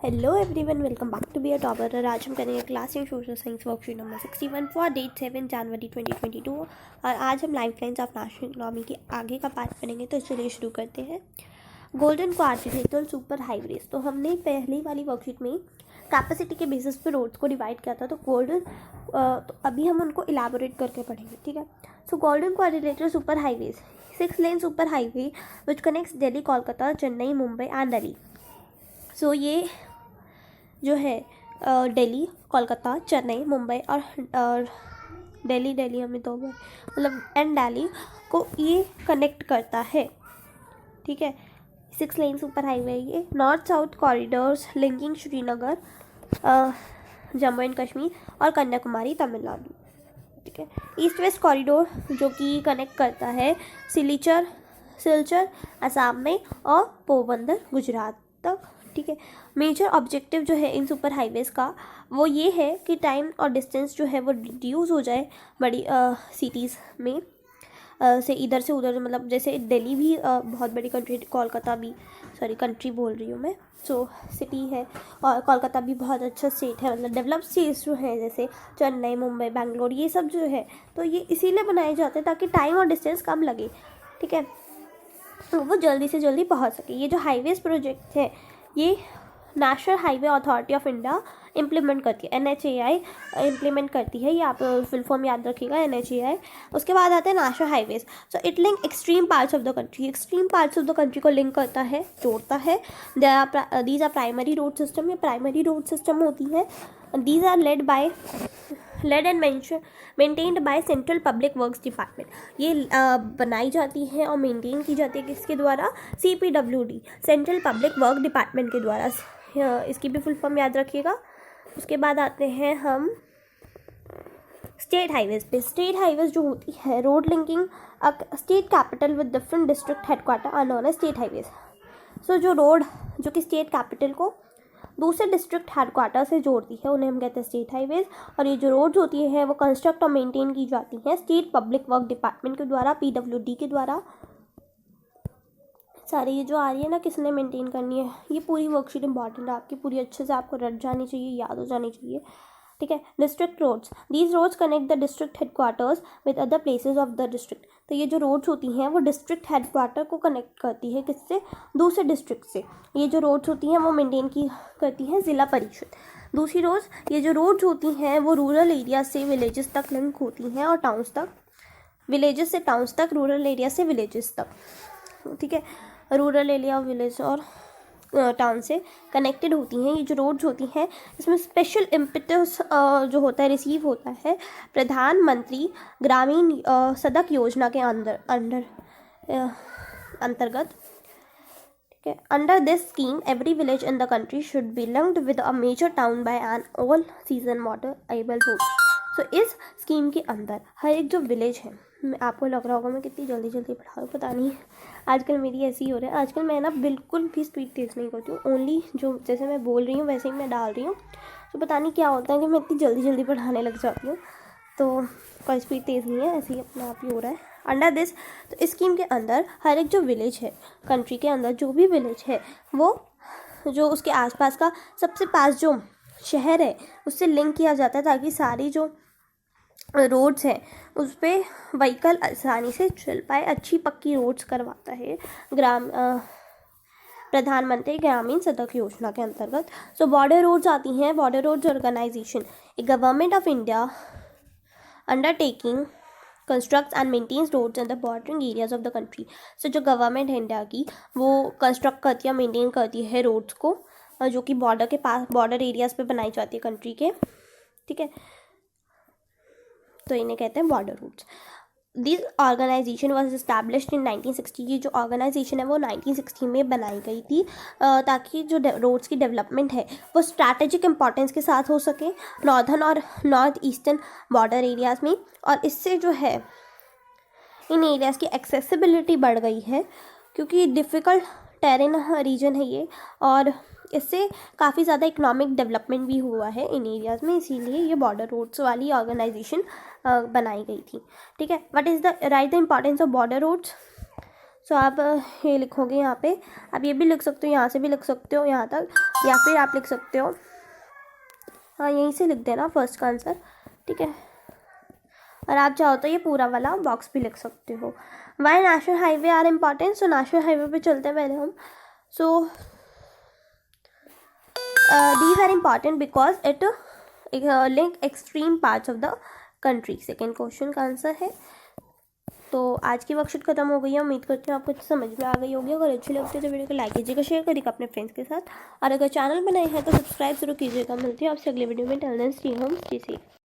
Hello everyone, welcome back to be a topper. आज हम करेंगे class in social science worksheet number 61 for date 7 January 2022। और आज हम life lines of national economy के आगे का पार्ट पढ़ेंगे। तो चलिए शुरू करते हैं। Golden quadrilateral super highways. तो हमने पहली वाली वर्कशीट में कैपेसिटी के बेसिस पे रोड्स को डिवाइड किया था। तो तो अभी हम उनको इलाबोरेट करके पढ़ेंगे, ठीक है। So golden quadrilateral super highways 6 lane super highway which connects Delhi, Kolkata, Chennai, Mumbai and Delhi. So ये जो है दिल्ली, कोलकाता, चेन्नई, मुंबई और दिल्ली हमें तो मतलब एंड दिल्ली को ये कनेक्ट करता है, ठीक है। 6 लेन सुपर हाईवे ये north south corridors linking Srinagar, Jammu and Kashmir और कन्याकुमारी, तमिलनाडु, ठीक है। ईस्ट वेस्ट कॉरिडोर जो कि कनेक्ट करता है सिलचर असम में और पोरबंदर गुजरात तक, ठीक है। मेजर ऑब्जेक्टिव जो है इन सुपर हाईवेज का वो ये है कि टाइम और डिस्टेंस जो है वो रिड्यूस हो जाए बड़ी सिटीज़ में से इधर से उधर। मतलब जैसे दिल्ली भी बहुत बड़ी कंट्री, कोलकाता भी कंट्री बोल रही हूँ मैं, सो सिटी है। और कोलकाता भी बहुत अच्छा स्टेट है, मतलब डेवलप स्टेट्स जो है जैसे चेन्नई, मुंबई, बेंगलोर, ये सब जो है तो ये इसीलिए बनाए जाते हैं ताकि टाइम और डिस्टेंस कम लगे, ठीक है, तो वो जल्दी से जल्दी पहुँच सके। ये जो हाईवेज प्रोजेक्ट है ये national highway authority of India implement करती है, NHAI इम्प्लीमेंट करती है। ये आप फुल फॉर्म याद रखिएगा, NHAI। उसके बाद आते हैं national highways. So it link extreme parts of the country, extreme parts of the country को लिंक करता है, जोड़ता है। These are primary road system, ये प्राइमरी रोड सिस्टम होती है। These are laid and maintained by central public works department. ये बनाई जाती है और मेंटेन की जाती है किसके द्वारा? CPWD, central public work department के द्वारा। इसकी भी फुल फॉर्म याद रखिएगा। उसके बाद आते हैं हम स्टेट हाईवेज पे। स्टेट हाईवेज जो होती है road linking state capital with different district headquarter are known as state highways. So जो रोड जो कि स्टेट कैपिटल को दूसरे डिस्ट्रिक्ट हेडक्वार्टर से जोड़ती है उन्हें हम कहते हैं स्टेट हाईवेज। और ये जो रोड्स होती है वो कंस्ट्रक्ट और मेंटेन की जाती हैं स्टेट पब्लिक वर्क डिपार्टमेंट के द्वारा, PWD के द्वारा। सारी ये जो आ रही है ना किसने मेंटेन करनी है, ये पूरी वर्कशीट इंपॉर्टेंट है आपकी, पूरी अच्छे से आपको रट जानी चाहिए, याद हो जानी चाहिए, ठीक है। District roads, these roads connect the district headquarters with other places of the district. तो ये जो रोड्स होती हैं वो डिस्ट्रिक्ट हेडक्वार्टर को कनेक्ट करती है किससे? दूसरे डिस्ट्रिक्ट से। ये जो रोड्स होती हैं वो मेंटेन की करती हैं जिला परिषद। दूसरी रोड्स, ये जो रोड्स होती हैं वो रूरल एरिया से विलेजेस तक लिंक होती हैं और टाउन्स तक, विलेजेस से टाउन्स तक, रूरल एरिया से विलेजेस तक, ठीक है। रूरल एरिया, विलेज और टाउन से कनेक्टेड होती हैं। ये जो रोड्स होती हैं इसमें स्पेशल इम्पेटस जो होता है रिसीव होता है प्रधानमंत्री ग्रामीण सड़क योजना के अंतर्गत, ठीक है। Under this scheme every village in the country should be linked with a major town by an all season water able road. So इस स्कीम के अंदर हर एक जो विलेज है, आपको लग रहा होगा मैं कितनी जल्दी पढ़ा रहा हूँ, पता नहीं आजकल मेरी ऐसी ही हो रहा है। आजकल मैं ना बिल्कुल भी स्पीड तेज़ नहीं करती हूँ, ओनली जो जैसे मैं बोल रही हूँ वैसे ही मैं डाल रही हूँ। तो पता नहीं क्या होता है कि मैं इतनी जल्दी पढ़ाने लग जाती हूँ, तो कोई स्पीड तेज़ नहीं है, ऐसे ही अपने आप ही हो रहा है। अंडर दिस, तो इस स्कीम के अंदर हर एक जो विलेज है कंट्री के अंदर, जो भी विलेज है वो जो उसके आसपास का सबसे पास जो शहर है उससे लिंक किया जाता है ताकि सारी जो रोड्स हैं उस पर व्हीकल आसानी से चल पाए। अच्छी पक्की रोड्स करवाता है प्रधानमंत्री ग्रामीण सड़क योजना के अंतर्गत। सो बॉर्डर रोड्स आती हैं। Border roads organisation a government of India undertaking constructs and maintains roads in the bordering areas of the country. So जो गवर्नमेंट है इंडिया की वो कंस्ट्रक्ट करती है, मेंटेन करती है रोड्स को जो कि बॉर्डर के पास, बॉर्डर एरियाज़ पे बनाई जाती है कंट्री के, ठीक है। तो इन्हें कहते हैं border routes. This organisation was established in 1960। ये जो ऑर्गेनाइजेशन है वो 1960 में बनाई गई थी ताकि जो रोड्स की डेवलपमेंट है वो स्ट्रैटेजिक इंपॉर्टेंस के साथ हो सके नॉर्दर्न और नॉर्थ ईस्टर्न बॉर्डर एरियाज़ में। और इससे जो है इन एरियाज़ की एक्सेसिबिलिटी बढ़ गई है क्योंकि डिफ़िकल्ट टेरेन रीजन है ये, और इससे काफ़ी ज़्यादा इकोनॉमिक डेवलपमेंट भी हुआ है इन एरियाज़ में, इसीलिए ये बॉर्डर रोड्स वाली ऑर्गेनाइजेशन बनाई गई थी, ठीक है। What is the right the importance of border roads? So आप ये लिखोगे यहाँ पे। आप ये भी लिख सकते हो, यहाँ से भी लिख सकते हो यहाँ तक, या फिर आप लिख सकते हो, हाँ यहीं से लिख देना फर्स्ट का आंसर, ठीक है। और आप चाहो तो ये पूरा वाला बॉक्स भी लिख सकते हो। Why national highway are important, so national highway पे चलते हैं पहले हम। So these are important because it link extreme parts of the country. Second question का आंसर है। तो आज की वर्कशीट खत्म हो गई है। उम्मीद करती हूँ आपको समझ में आ गई होगी। अगर अच्छी लगती है तो वीडियो को लाइक कीजिएगा, शेयर करिएगा अपने फ्रेंड्स के साथ, और अगर चैनल में नए हैं तो सब्सक्राइब जरूर कीजिएगा। मिलती है आपसे अगले वीडियो में। Till then stay home, stay safe.